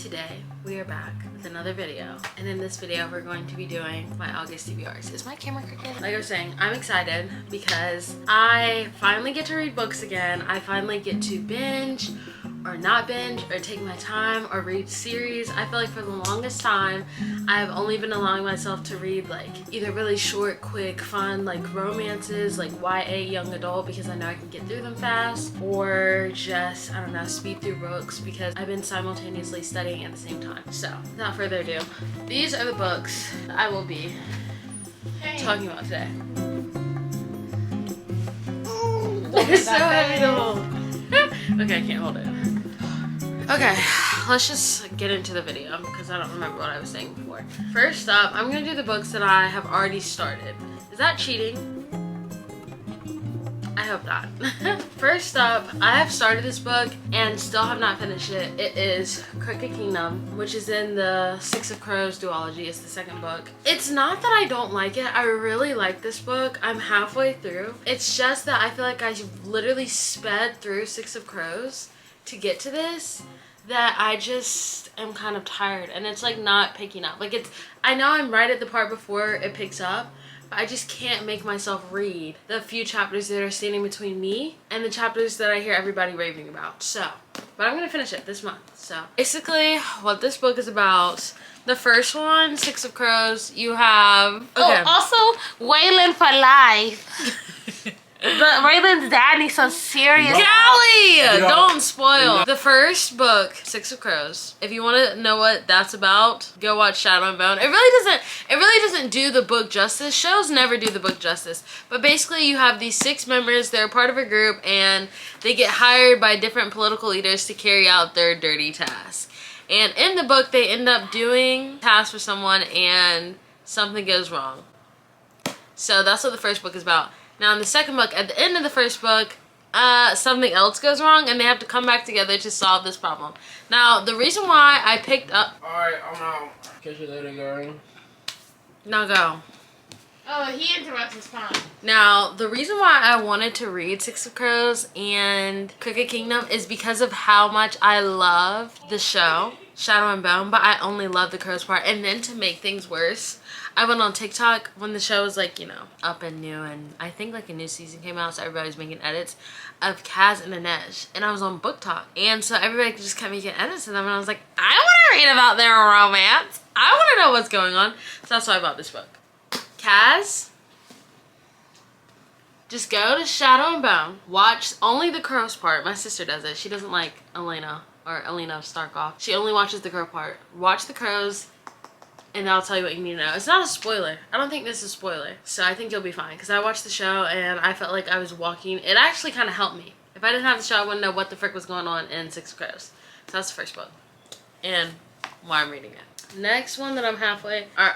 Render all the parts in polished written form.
Today we are back with another video, and in this video we're going to be doing my August TBRs. Is my camera crooked? Like I was saying, I'm excited because I finally get to read books again. I finally get to binge or not binge or take my time or read series. I feel like for the longest time I've only been allowing myself to read like either really short, quick, fun like romances, like YA young adult, because I know I can get through them fast, or just, I don't know, speed through books because I've been simultaneously studying at the same time. So without further ado, these are the books I will be talking about today. They're so heavy to hold. Okay, I can't hold it. Okay, let's just get into the video because I don't remember what I was saying before. First up, I'm gonna do the books that I have already started. Is that cheating? I hope not. First up, I have started this book and still have not finished it. It is Crooked Kingdom, which is in the Six of Crows duology. It's the second book. It's not that I don't like it. I really like this book. I'm halfway through. It's just that I feel like I literally sped through Six of Crows to get to this, that I just am kind of tired and it's like not picking up. Like I know I'm right at the part before it picks up, but I just can't make myself read the few chapters that are standing between me and the chapters that I hear everybody raving about. So, but I'm gonna finish it this month. So basically what this book is about, the first one, Six of Crows, you have, okay. Oh, also Waylon for life. But Raylan's dad needs some serious. Callie! Don't spoil. The first book, Six of Crows. If you want to know what that's about, go watch Shadow and Bone. It really doesn't do the book justice. Shows never do the book justice. But basically you have these 6 members, they're part of a group, and they get hired by different political leaders to carry out their dirty task. And in the book they end up doing tasks for someone and something goes wrong. So that's what the first book is about. Now in the second book, at the end of the first book, something else goes wrong and they have to come back together to solve this problem. Now, the reason why I picked up... Alright, I'm out. Catch you later, girl. Now go. Oh, he interrupts his phone. Now, the reason why I wanted to read Six of Crows and Crooked Kingdom is because of how much I love the show, Shadow and Bone, but I only love the Crows part. And then to make things worse, I went on TikTok when the show was like, you know, up and new, and I think like a new season came out, so everybody was making edits of Kaz and Inej, and I was on Book Talk, and so everybody just kept making edits of them, and I was like, I want to read about their romance. I want to know what's going on. So that's why I bought this book. Kaz, just go to Shadow and Bone, watch only the Crows part. My sister does it. She doesn't like Elena or Elena Starkoff. She only watches the Crow part. Watch the Crows, and I'll tell you what you need to know. It's not a spoiler. I don't think this is a spoiler. So I think you'll be fine. Because I watched the show and I felt like I was walking. It actually kind of helped me. If I didn't have the show, I wouldn't know what the frick was going on in Six of Crows. So that's the first book. And why I'm reading it. Next one that I'm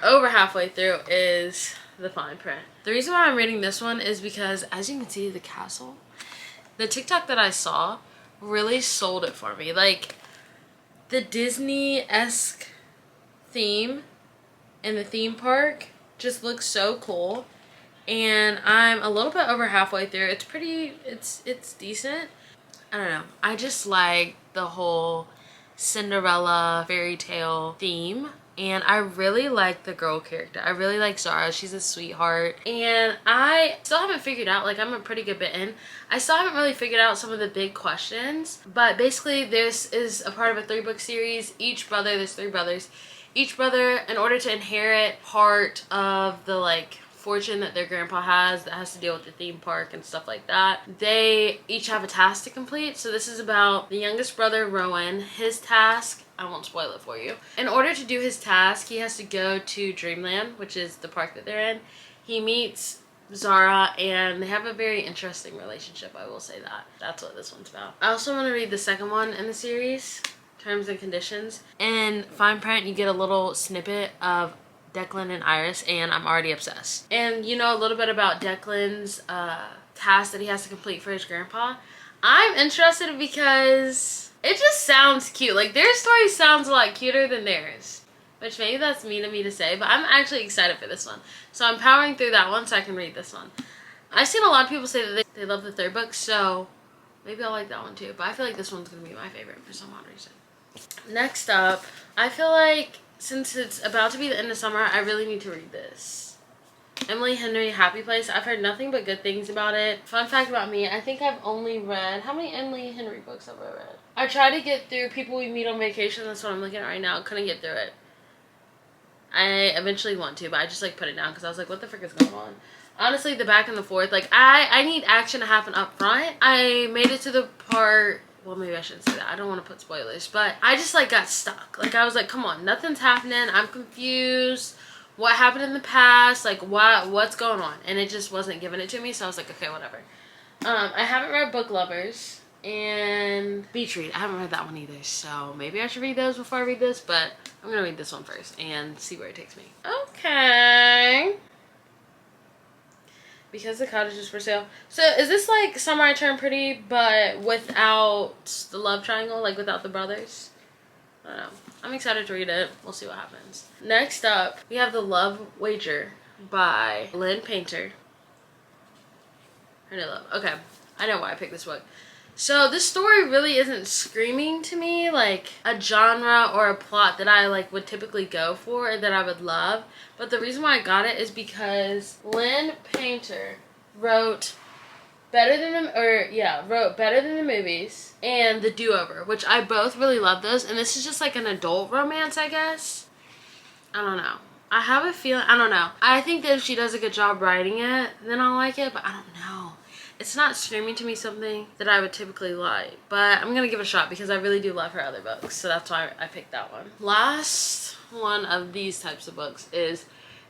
over halfway through is The Fine Print. The reason why I'm reading this one is because, as you can see, the castle, the TikTok that I saw really sold it for me. Like, the Disney-esque theme and the theme park just looks so cool, and I'm a little bit over halfway through. It's pretty, it's decent. I don't know, I just like the whole Cinderella fairy tale theme, and I really like the girl character. I really like Zara. She's a sweetheart, and I still haven't figured out, like, I'm a pretty good bit in, I still haven't really figured out some of the big questions. But basically this is a part of a 3-book series. There's 3 brothers. Each brother, in order to inherit part of the like fortune that their grandpa has that has to deal with the theme park and stuff like that, they each have a task to complete. So this is about the youngest brother, Rowan. His task, I won't spoil it for you. In order to do his task, he has to go to Dreamland, which is the park that they're in. He meets Zara and they have a very interesting relationship, I will say that. That's what this one's about. I also want to read the second one in the series, Terms and Conditions. In Fine Print, you get a little snippet of Declan and Iris, and I'm already obsessed. And you know a little bit about Declan's task that he has to complete for his grandpa. I'm interested because it just sounds cute. Like, their story sounds a lot cuter than theirs, which maybe that's mean of me to say, but I'm actually excited for this one. So I'm powering through that one so I can read this one. I've seen a lot of people say that they love the 3rd book, so maybe I'll like that one too. But I feel like this one's going to be my favorite for some odd reason. Next up, I feel like since it's about to be the end of summer, I really need to read this. Emily Henry, Happy Place. I've heard nothing but good things about it. Fun fact about me, I think I've only read, how many Emily Henry books have I read? I tried to get through People We Meet on Vacation. That's what I'm looking at right now. Couldn't get through it. I eventually want to, but I just like put it down because I was like, what the frick is going on? Honestly, the back and the forth, like I need action to happen up front. I made it to the part, well, maybe I shouldn't say that. I don't want to put spoilers, but I just like got stuck. Like I was like, come on, nothing's happening. I'm confused. What happened in the past? Like what's going on? And it just wasn't giving it to me. So I was like, okay, whatever. I haven't read Book Lovers and Beach Read. I haven't read that one either. So maybe I should read those before I read this, but I'm gonna read this one first and see where it takes me. Okay. Because the cottage is for sale. So is this like Summer I Turned Pretty, but without the love triangle, like without the brothers? I don't know. I'm excited to read it. We'll see what happens. Next up, we have The Love Wager by Lynn Painter. Her New Love. Okay, I know why I picked this book. So this story really isn't screaming to me like a genre or a plot that I like would typically go for or that I would love. But the reason why I got it is because Lynn Painter wrote Better Than the Movies and The Do-Over, which I both really love those. And this is just like an adult romance, I guess. I don't know. I have a feeling, I don't know. I think that if she does a good job writing it, then I'll like it, but I don't know. It's not screaming to me something that I would typically like, but I'm gonna give it a shot because I really do love her other books, so that's why I picked that one. Last one of these types of books is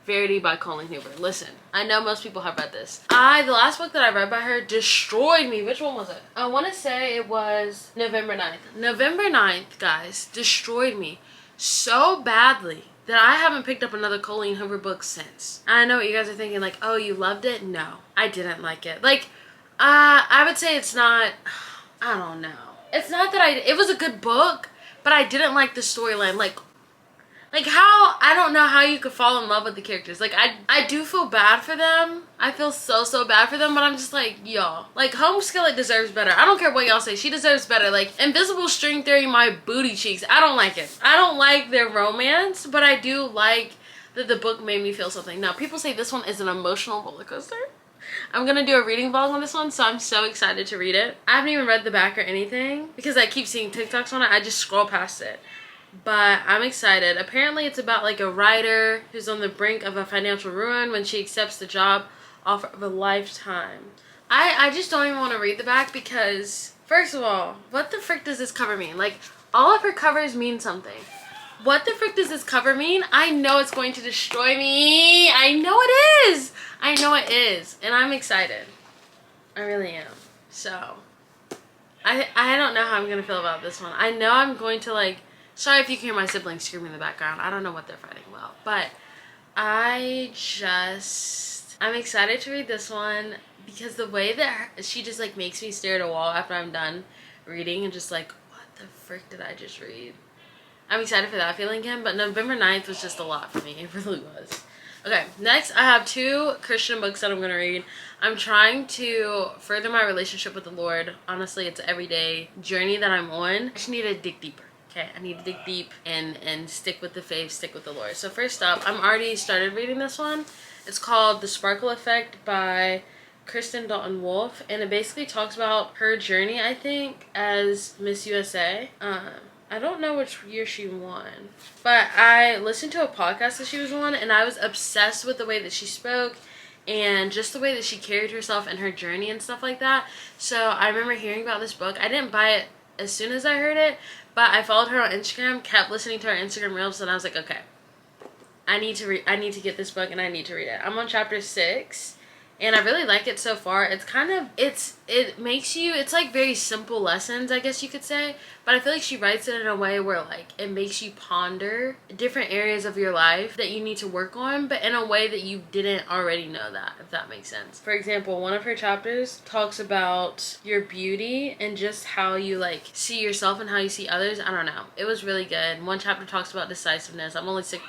Verity by Colleen Hoover. Listen, I know most people have read this. The last book that I read by her destroyed me. Which one was it? I want to say it was November 9th. November 9th, guys, destroyed me so badly that I haven't picked up another Colleen Hoover book since. I know what you guys are thinking, like, oh, you loved it? No, I didn't like it. Like, I would say it's not, I don't know. It's not that it was a good book, but I didn't like the storyline. Like how, I don't know how you could fall in love with the characters. Like, I do feel bad for them. I feel so bad for them, but I'm just like, y'all. Like, Home Skillet deserves better. I don't care what y'all say. She deserves better. Like, Invisible String Theory, my booty cheeks. I don't like it. I don't like their romance, but I do like that the book made me feel something. Now, people say this one is an emotional roller coaster. I'm gonna do a reading vlog on this one, so I'm so excited to read it. I haven't even read the back or anything because I keep seeing TikToks on it. I just scroll past it. But I'm excited. Apparently it's about like a writer who's on the brink of a financial ruin when she accepts the job offer of a lifetime. I just don't even want to read the back because, first of all, what the frick does this cover mean? Like, all of her covers mean something. What the frick does this cover mean? I know it's going to destroy me. I know it is. I know it is. And I'm excited. I really am. So, I don't know how I'm going to feel about this one. I know I'm going to like, sorry if you can hear my siblings screaming in the background. I don't know what they're fighting about. But I'm excited to read this one because the way that she just like makes me stare at a wall after I'm done reading and just like, what the frick did I just read? I'm excited for that feeling again, but November 9th was just a lot for me. It really was. Okay, next I have 2 Christian books that I'm going to read. I'm trying to further my relationship with the Lord. Honestly, it's an everyday journey that I'm on. I just need to dig deeper. Okay, I need to dig deep and stick with the faith, stick with the Lord. So first up, I'm already started reading this one. It's called The Sparkle Effect by Kristen Dalton Wolfe, and it basically talks about her journey, I think, as Miss USA. I don't know which year she won, but I listened to a podcast that she was on, and I was obsessed with the way that she spoke and just the way that she carried herself and her journey and stuff like that. So I remember hearing about this book. I didn't buy it as soon as I heard it, but I followed her on Instagram, kept listening to her Instagram reels, and I was like, okay, I need to get this book and I need to read it. I'm on chapter 6. And I really like it so far. It's kind of, it makes you, it's like very simple lessons, I guess you could say. But I feel like she writes it in a way where like it makes you ponder different areas of your life that you need to work on, but in a way that you didn't already know that, if that makes sense. For example, one of her chapters talks about your beauty and just how you like see yourself and how you see others. I don't know. It was really good. One chapter talks about decisiveness. I'm only six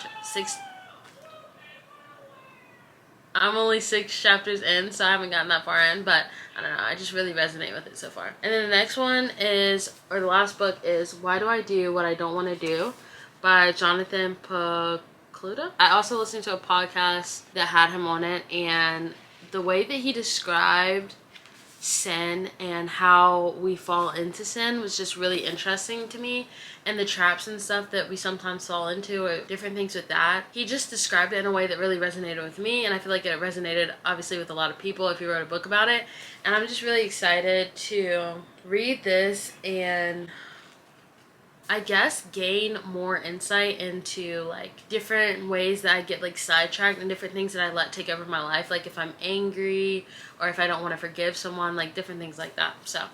I'm only 6 chapters in, so I haven't gotten that far in, but I don't know, I just really resonate with it so far. And then the next one is, or the last book is Why Do I Do What I Don't Want to Do by Jonathan Pokluda. I also listened to a podcast that had him on it, and the way that he described sin and how we fall into sin was just really interesting to me, and the traps and stuff that we sometimes fall into or different things with that. He just described it in a way that really resonated with me, and I feel like it resonated obviously with a lot of people if he wrote a book about it. And I'm just really excited to read this and I guess gain more insight into like different ways that I get like sidetracked and different things that I let take over my life, like if I'm angry or if I don't want to forgive someone, like different things like that. So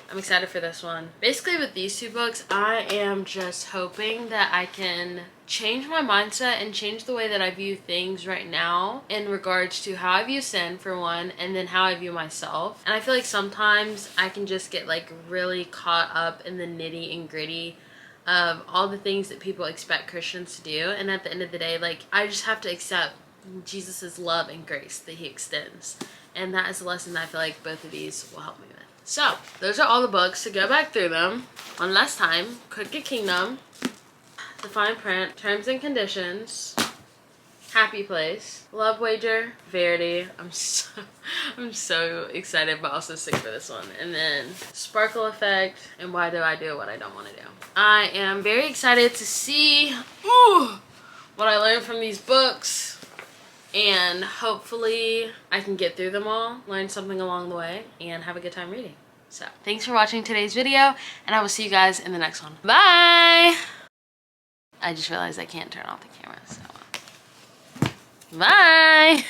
I'm excited for this one. Basically with these 2 books, I am just hoping that I can change my mindset and change the way that I view things right now in regards to how I view sin for one, and then how I view myself. And I feel like sometimes I can just get like really caught up in the nitty and gritty of all the things that people expect Christians to do, and at the end of the day, like, I just have to accept Jesus's love and grace that he extends, and that is a lesson that I feel like both of these will help me with. So those are all the books, so go back through them one last time. Crooked Kingdom, The Fine Print, Terms and Conditions, Happy Place, Love Wager, Verity. I'm so excited but also sick for this one. And then Sparkle Effect and Why Do I Do What I Don't Want to Do. I am very excited to see what I learned from these books, and hopefully I can get through them all, learn something along the way, and have a good time reading. So thanks for watching today's video, and I will see you guys in the next one. Bye! I just realized I can't turn off the camera, so bye!